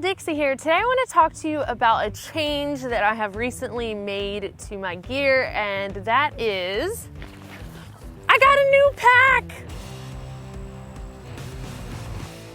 Dixie here. Today I want to talk to you about a change that I have recently made to my gear, and that is I got a new pack!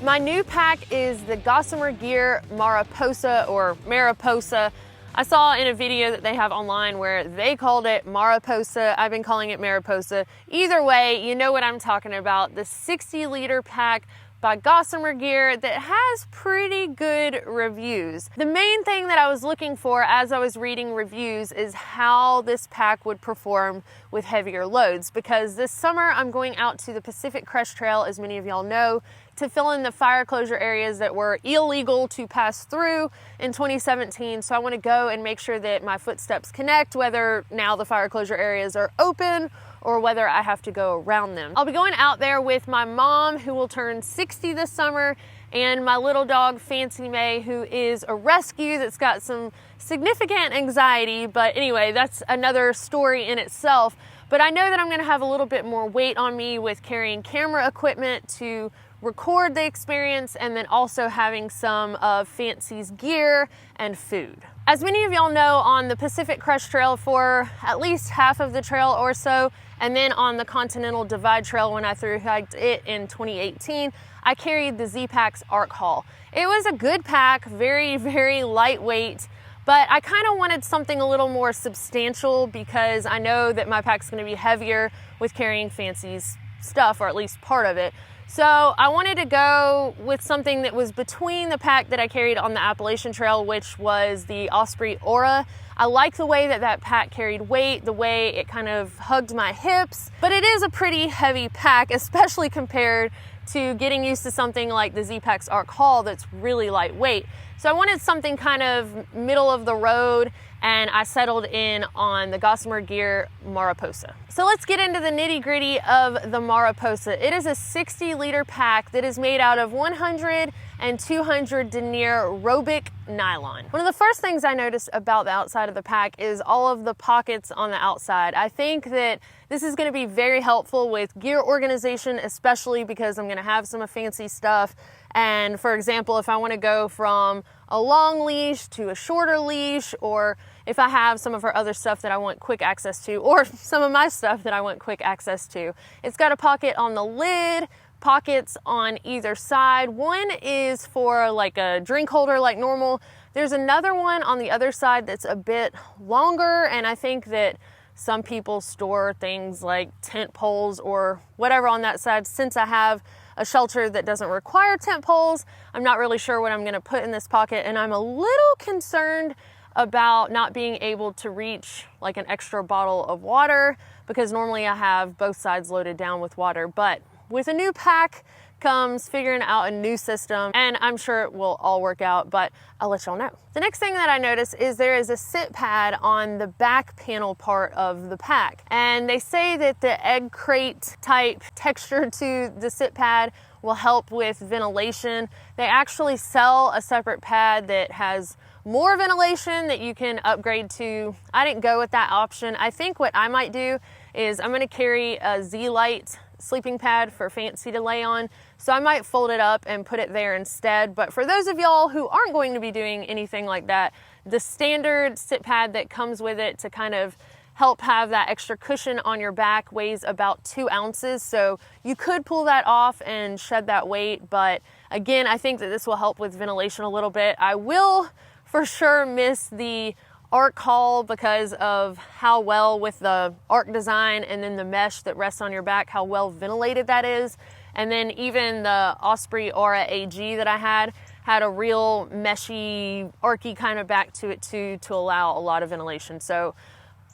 My new pack is the Gossamer Gear Mariposa or Mariposa. I saw in a video that they have online where they called it Mariposa. I've been calling it Mariposa. Either way, you know what I'm talking about. The 60-liter pack by Gossamer Gear that has pretty good reviews. The main thing that I was looking for as I was reading reviews is how this pack would perform with heavier loads, because this summer I'm going out to the Pacific Crest Trail, as many of y'all know, to fill in the fire closure areas that were illegal to pass through in 2017. So I want to go and make sure that my footsteps connect, whether now the fire closure areas are open or whether I have to go around them. I'll be going out there with my mom, who will turn 60 this summer, and my little dog, Fancy May, who is a rescue that's got some significant anxiety. But anyway, that's another story in itself. But I know that I'm gonna have a little bit more weight on me with carrying camera equipment to record the experience, and then also having some of Fancy's gear and food. As many of y'all know, on the Pacific Crest Trail for at least half of the trail or so, and then on the Continental Divide Trail when I thru-hiked it in 2018, I carried the Zpacks Arc Haul. It was a good pack, very, very lightweight, but I kind of wanted something a little more substantial because I know that my pack's going to be heavier with carrying Fancy's stuff, or at least part of it. So I wanted to go with something that was between the pack that I carried on the Appalachian Trail, which was the Osprey Aura. I like the way that that pack carried weight, the way it kind of hugged my hips, but it is a pretty heavy pack, especially compared to getting used to something like the Zpacks Arc Haul that's really lightweight. So I wanted something kind of middle of the road, and I settled in on the Gossamer Gear Mariposa. So let's get into the nitty-gritty of the Mariposa. It is a 60-liter pack that is made out of 100 and 200 denier Robic nylon. One of the first things I noticed about the outside of the pack is all of the pockets on the outside. I think that this is going to be very helpful with gear organization, especially because I'm going to have some of Fancy stuff. And for example, if I want to go from a long leash to a shorter leash, or if I have some of her other stuff that I want quick access to, or some of my stuff that I want quick access to. It's got a pocket on the lid, pockets on either side. One is for like a drink holder like normal. There's another one on the other side that's a bit longer, and I think that some people store things like tent poles or whatever on that side. Since I have a shelter that doesn't require tent poles, I'm not really sure what I'm going to put in this pocket, and I'm a little concerned about not being able to reach like an extra bottle of water, because normally I have both sides loaded down with water. But with a new pack comes figuring out a new system, and I'm sure it will all work out, but I'll let y'all know. The next thing that I noticed is there is a sit pad on the back panel part of the pack, and they say that the egg crate type texture to the sit pad will help with ventilation. They actually sell a separate pad that has more ventilation that you can upgrade to. I didn't go with that option. I think what I might do is I'm gonna carry a Z-Lite sleeping pad for Fancy to lay on, so I might fold it up and put it there instead. But for those of y'all who aren't going to be doing anything like that, the standard sit pad that comes with it to kind of help have that extra cushion on your back weighs about 2 ounces, so you could pull that off and shed that weight. But again, I think that this will help with ventilation a little bit. I will for sure miss the Arc Haul because of how well, with the arc design and then the mesh that rests on your back, how well ventilated that is. And then even the Osprey Aura AG that I had a real meshy, archy kind of back to it too, to allow a lot of ventilation. So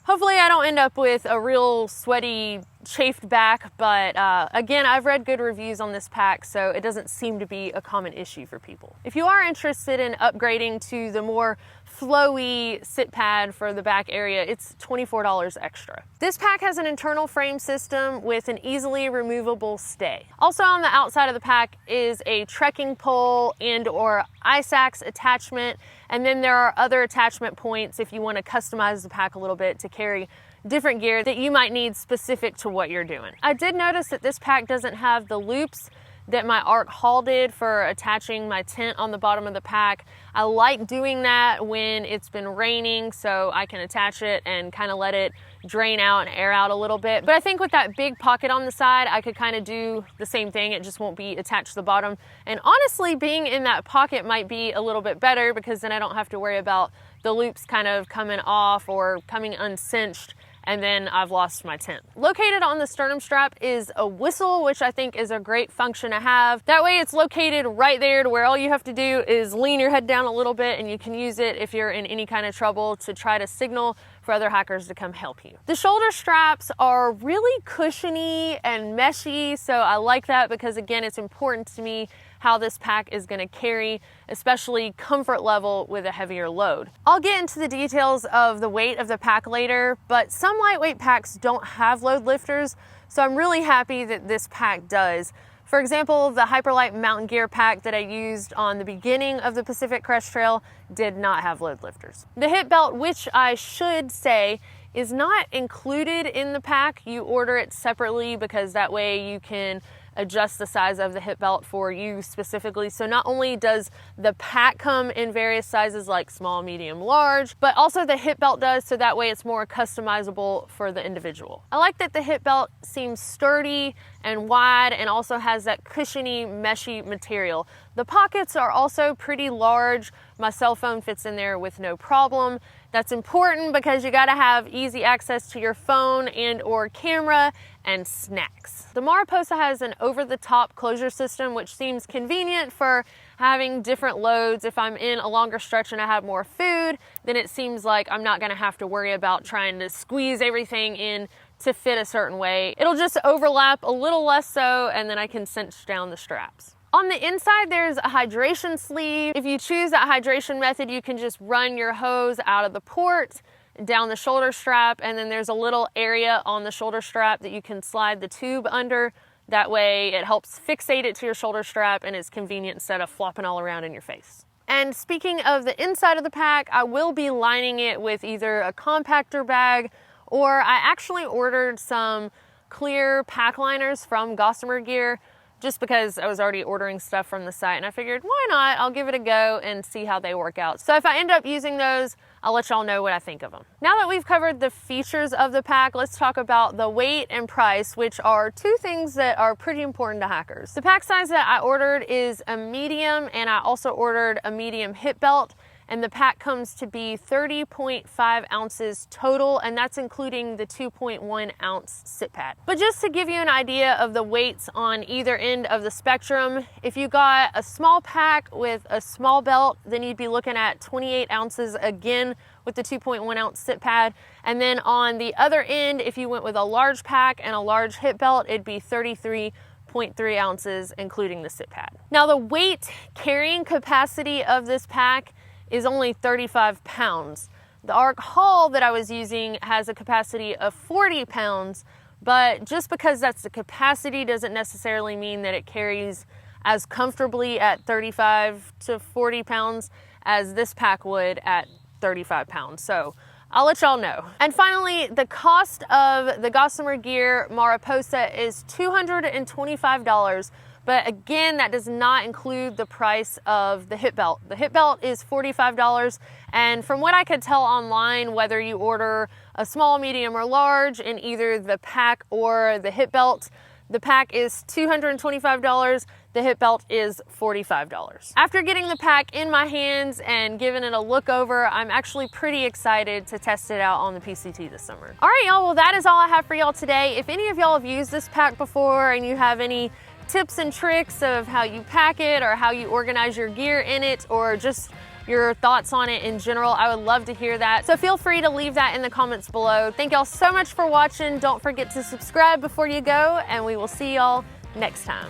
hopefully I don't end up with a real sweaty, chafed back, but again, I've read good reviews on this pack, so it doesn't seem to be a common issue for people. If you are interested in upgrading to the more flowy sit pad for the back area, it's $24 extra. This pack has an internal frame system with an easily removable stay. Also on the outside of the pack is a trekking pole and or ice axe attachment, and then there are other attachment points if you want to customize the pack a little bit to carry different gear that you might need specific to what you're doing. I did notice that this pack doesn't have the loops that my ARC haul did for attaching my tent on the bottom of the pack. I like doing that when it's been raining so I can attach it and kind of let it drain out and air out a little bit. But I think with that big pocket on the side, I could kind of do the same thing. It just won't be attached to the bottom. And honestly, being in that pocket might be a little bit better because then I don't have to worry about the loops kind of coming off or coming uncinched, and then I've lost my tent. Located on the sternum strap is a whistle, which I think is a great function to have. That way it's located right there to where all you have to do is lean your head down a little bit, and you can use it if you're in any kind of trouble to try to signal for other hikers to come help you. The shoulder straps are really cushiony and meshy, so I like that because again, it's important to me how this pack is gonna carry, especially comfort level with a heavier load. I'll get into the details of the weight of the pack later, but some lightweight packs don't have load lifters, so I'm really happy that this pack does. For example, the Hyperlight Mountain Gear pack that I used on the beginning of the Pacific Crest Trail did not have load lifters. The hip belt, which I should say is not included in the pack, you order it separately because that way you can adjust the size of the hip belt for you specifically. So not only does the pack come in various sizes like small, medium, large, but also the hip belt does, so that way it's more customizable for the individual. I like that the hip belt seems sturdy and wide and also has that cushiony, meshy material. The pockets are also pretty large. My cell phone fits in there with no problem. That's important because you gotta have easy access to your phone and or camera and snacks. The Mariposa has an over-the-top closure system, which seems convenient for having different loads. If I'm in a longer stretch and I have more food, then it seems like I'm not gonna have to worry about trying to squeeze everything in to fit a certain way. It'll just overlap a little less so, and then I can cinch down the straps. On the inside, there's a hydration sleeve. If you choose that hydration method, you can just run your hose out of the port, down the shoulder strap, and then there's a little area on the shoulder strap that you can slide the tube under. That way it helps fixate it to your shoulder strap and it's convenient instead of flopping all around in your face. And speaking of the inside of the pack, I will be lining it with either a compactor bag, or I actually ordered some clear pack liners from Gossamer Gear just because I was already ordering stuff from the site and I figured, why not? I'll give it a go and see how they work out. So if I end up using those, I'll let y'all know what I think of them. Now that we've covered the features of the pack, let's talk about the weight and price, which are two things that are pretty important to hikers. The pack size that I ordered is a medium, and I also ordered a medium hip belt, and the pack comes to be 30.5 ounces total, and that's including the 2.1 ounce sit pad. But just to give you an idea of the weights on either end of the spectrum, if you got a small pack with a small belt, then you'd be looking at 28 ounces again with the 2.1 ounce sit pad. And then on the other end, if you went with a large pack and a large hip belt, it'd be 33.3 ounces, including the sit pad. Now the weight carrying capacity of this pack is only 35 pounds. The ARC haul that I was using has a capacity of 40 pounds, but just because that's the capacity doesn't necessarily mean that it carries as comfortably at 35 to 40 pounds as this pack would at 35 pounds. So I'll let y'all know. And finally, the cost of the Gossamer Gear Mariposa is $225. But again, that does not include the price of the hip belt. The hip belt is $45, and from what I could tell online, whether you order a small, medium, or large in either the pack or the hip belt, the pack is $225, the hip belt is $45. After getting the pack in my hands and giving it a look over, I'm actually pretty excited to test it out on the PCT this summer. All right, y'all, well, that is all I have for y'all today. If any of y'all have used this pack before and you have any tips and tricks of how you pack it or how you organize your gear in it, or just your thoughts on it in general, I would love to hear that. So feel free to leave that in the comments below. Thank y'all so much for watching. Don't forget to subscribe before you go, and we will see y'all next time.